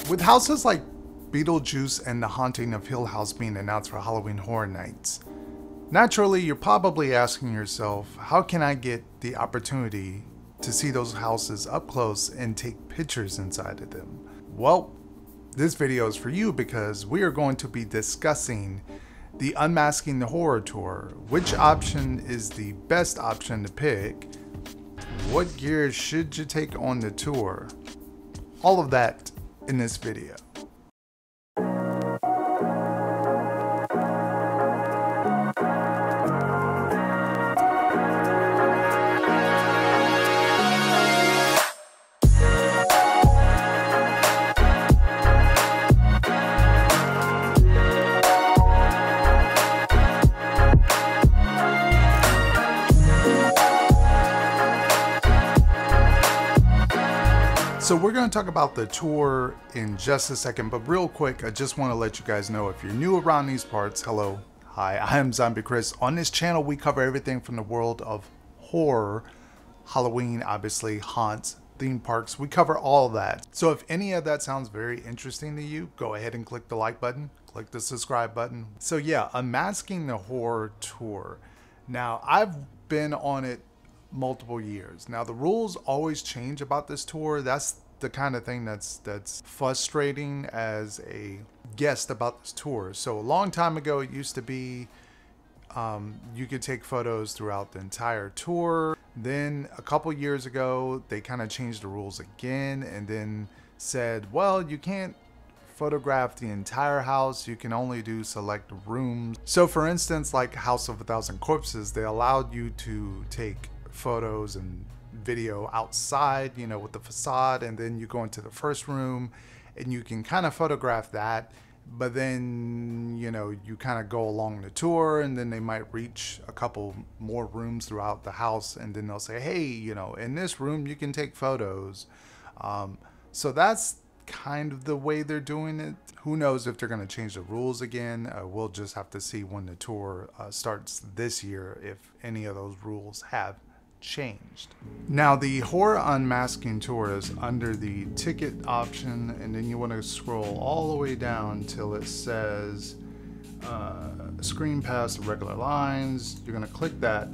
With houses like Beetlejuice and The Haunting of Hill House being announced for Halloween Horror Nights, naturally you're probably asking yourself, how can I get the opportunity to see those houses up close and take pictures inside of them? Well, this video is for you because we are going to be discussing the Unmasking the Horror Tour. Which option is the best option to pick? What gear should you take on the tour? All of that in this video. So we're going to talk about the tour in just a second, but real quick, I just want to let you guys know, if you're new around these parts, hello, hi, I am Zombie Chris. On this channel, we cover everything from the world of horror, Halloween, obviously, haunts, theme parks. We cover all of that. So if any of that sounds very interesting to you, go ahead and click the like button, click the subscribe button. So yeah, Unmasking the Horror Tour. Now, I've been on it multiple years. Now the rules always change about this tour. That's the kind of thing that's frustrating as a guest about this tour. So a long time ago, it used to be you could take photos throughout the entire tour. Then a couple years ago, they kind of changed the rules again and then said, well, you can't photograph the entire house, you can only do select rooms. So for instance, like House of a Thousand Corpses, they allowed you to take photos and video outside, you know, with the facade, and then you go into the first room and you can kind of photograph that, but then, you know, you kind of go along the tour and then they might reach a couple more rooms throughout the house and then they'll say, hey, you know, in this room you can take photos. So that's kind of the way they're doing it. Who knows if they're going to change the rules again. We'll just have to see when the tour starts this year, if any of those rules have changed. Now the Horror Unmasking Tour is under the ticket option, and then you want to scroll all the way down till it says screen past the regular lines. You're going to click that,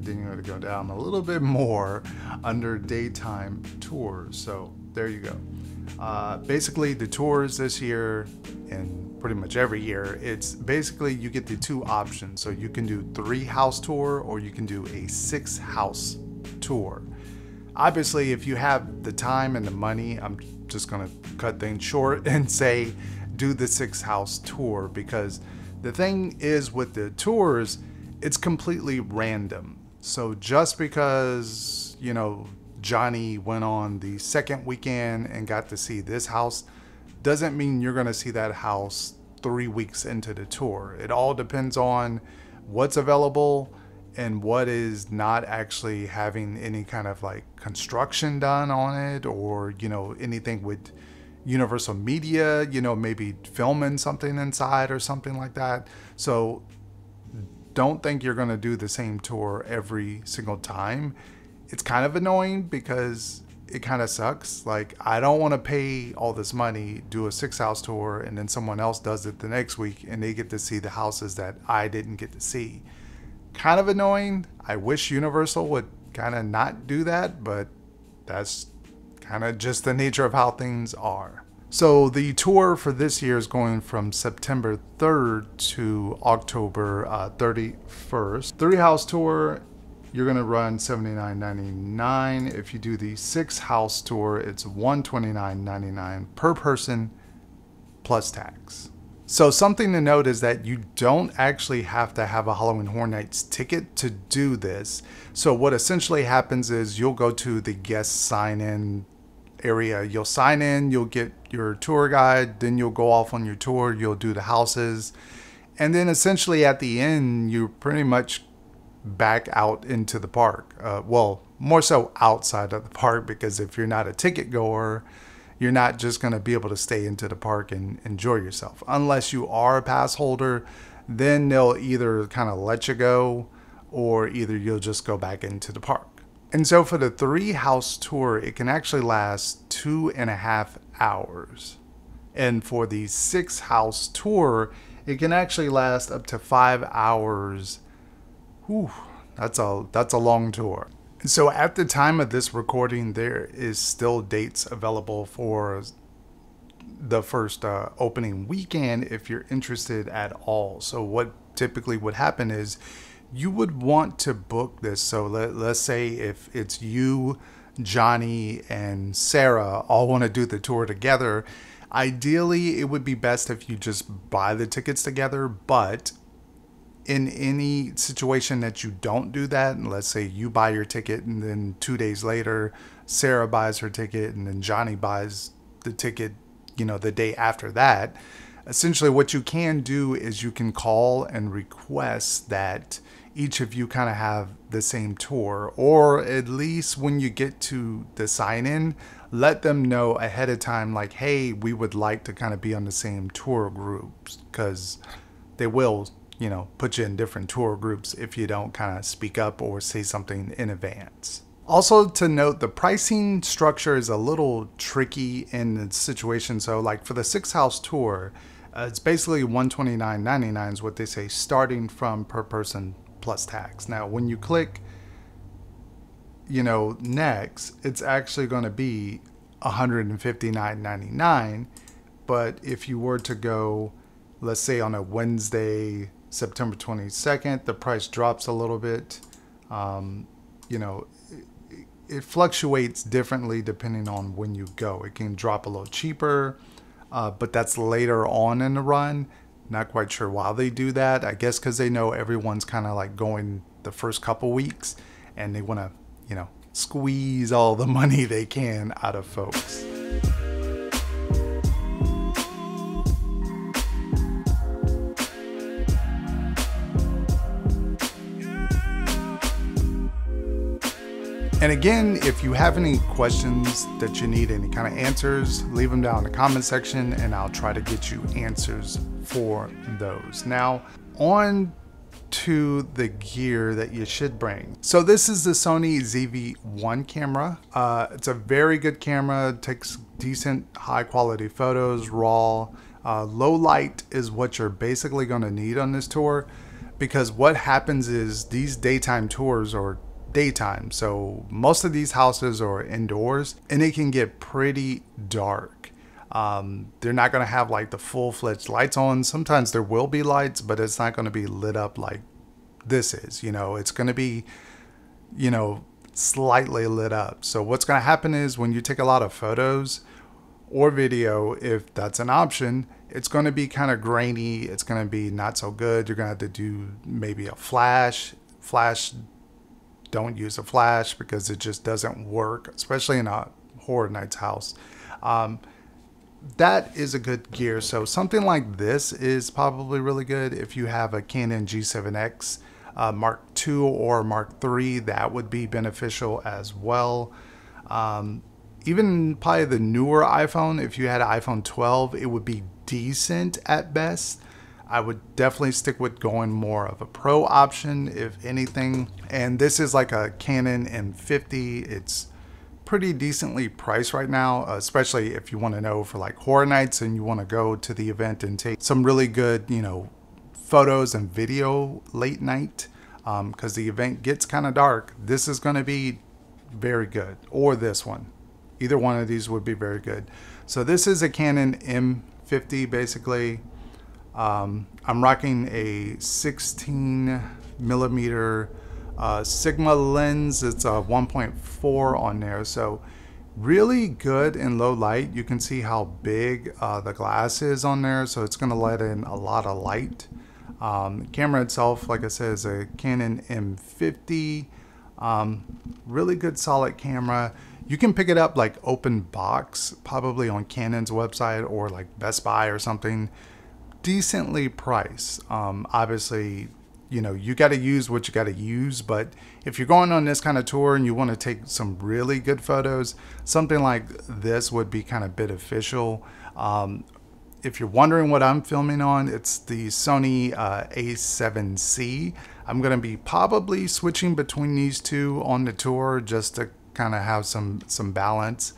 then you're going to go down a little bit more under daytime tours. So there you go. Basically the tours this year, and pretty much every year, it's basically you get the two options. So you can do 3-house tour or you can do a 6-house tour. Obviously, if you have the time and the money, I'm just gonna cut things short and say do the 6-house tour, because the thing is with the tours, it's completely random. So just because, you know, Johnny went on the second weekend and got to see this house doesn't mean you're going to see that house 3 weeks into the tour. It all depends on what's available and what is not actually having any kind of like construction done on it, or, you know, anything with Universal Media, you know, maybe filming something inside or something like that. So don't think you're going to do the same tour every single time. It's kind of annoying because it kind of sucks. Like, I don't want to pay all this money, do a 6-house tour, and then someone else does it the next week and they get to see the houses that I didn't get to see. Kind of annoying. I wish Universal would kind of not do that, but that's kind of just the nature of how things are. So the tour for this year is going from September 3rd to October 31st. 3-house tour, you're going to run $79.99. If you do the 6-house tour, it's $129.99 per person plus tax. So something to note is that you don't actually have to have a Halloween Horror Nights ticket to do this. So what essentially happens is you'll go to the guest sign-in area. You'll sign in, you'll get your tour guide, then you'll go off on your tour, you'll do the houses, and then essentially at the end, you pretty much back out into the park. Well, more so outside of the park, because if you're not a ticket goer, you're not just going to be able to stay into the park and enjoy yourself. Unless you are a pass holder, then they'll either kind of let you go, or either you'll just go back into the park. And so for the 3-house tour, it can actually last 2.5 hours. And for the 6-house tour, it can actually last up to 5 hours. Whew, that's a long tour. So at the time of this recording, there is still dates available for the first opening weekend if you're interested at all. So what typically would happen is you would want to book this. So let's say if it's you, Johnny, and Sarah all want to do the tour together, ideally it would be best if you just buy the tickets together. But in any situation that you don't do that, and let's say you buy your ticket and then 2 days later Sarah buys her ticket and then Johnny buys the ticket, the day after that, essentially what you can do is you can call and request that each of you kind of have the same tour, or at least when you get to the sign-in, let them know ahead of time, like, hey, we would like to kind of be on the same tour groups, because they will, put you in different tour groups if you don't kind of speak up or say something in advance. Also to note, the pricing structure is a little tricky in the situation. So like for the 6-house tour, it's basically $129.99 is what they say, starting from per person plus tax. Now, when you click, next, it's actually going to be $159.99. But if you were to go, let's say on a Wednesday, September 22nd, the price drops a little bit. It fluctuates differently depending on when you go. It can drop a little cheaper, but that's later on in the run. Not quite sure why they do that. I guess because they know everyone's kind of like going the first couple weeks and they want to, squeeze all the money they can out of folks. And again, if you have any questions that you need any kind of answers, leave them down in the comment section and I'll try to get you answers for those. Now, on to the gear that you should bring. So this is the Sony ZV-1 camera. It's a very good camera. It takes decent high quality photos, raw. Low light is what you're basically going to need on this tour, because what happens is these daytime tours are daytime, so most of these houses are indoors and it can get pretty dark. They're not going to have like the full-fledged lights on. Sometimes there will be lights, but it's not going to be lit up like this is. It's going to be slightly lit up. So what's going to happen is when you take a lot of photos or video, if that's an option, it's going to be kind of grainy. It's going to be not so good. You're going to have to do maybe a flash. Don't use a flash because it just doesn't work, especially in a Horror Nights house. That is a good gear. So something like this is probably really good if you have a Canon G7X Mark II or Mark III. That would be beneficial as well. Even probably the newer iPhone, if you had an iPhone 12, it would be decent at best. I would definitely stick with going more of a pro option, if anything. And this is like a Canon M50. It's pretty decently priced right now, especially if you want to know for like Horror Nights and you want to go to the event and take some really good, photos and video late night, because the event gets kind of dark. This is going to be very good, or this one. Either one of these would be very good. So this is a Canon M50 basically. I'm rocking a 16mm Sigma lens. It's a 1.4 on there, so really good in low light. You can see how big the glass is on there, so it's going to let in a lot of light. The camera itself, like I said, is a Canon M50. Really good solid camera. You can pick it up like open box, probably on Canon's website or like Best Buy or something. Decently priced. Obviously, you got to use what you got to use, but if you're going on this kind of tour and you want to take some really good photos, something like this would be kind of beneficial. If you're wondering what I'm filming on, it's the Sony A7C. I'm going to be probably switching between these two on the tour just to kind of have some balance.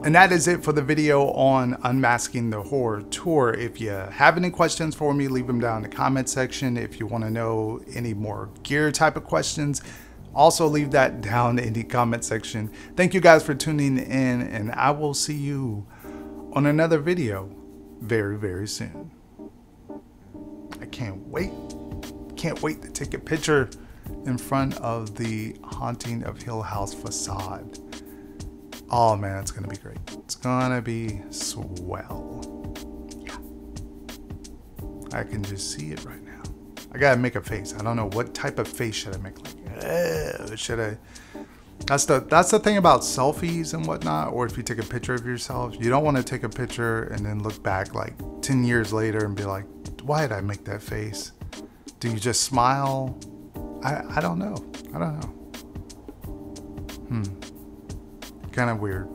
And that is it for the video on Unmasking the Horror Tour. If you have any questions for me, leave them down in the comment section. If you want to know any more gear type of questions, also leave that down in the comment section. Thank you guys for tuning in, and I will see you on another video very, very soon. I can't wait. Can't wait to take a picture in front of the Haunting of Hill House facade. Oh man, it's gonna be great. It's gonna be swell. Yeah. I can just see it right now. I gotta make a face. I don't know what type of face should I make. Like, should I? That's the thing about selfies and whatnot, or if you take a picture of yourself, you don't want to take a picture and then look back like 10 years later and be like, why did I make that face? Do you just smile? I don't know. I don't know. Kind of weird.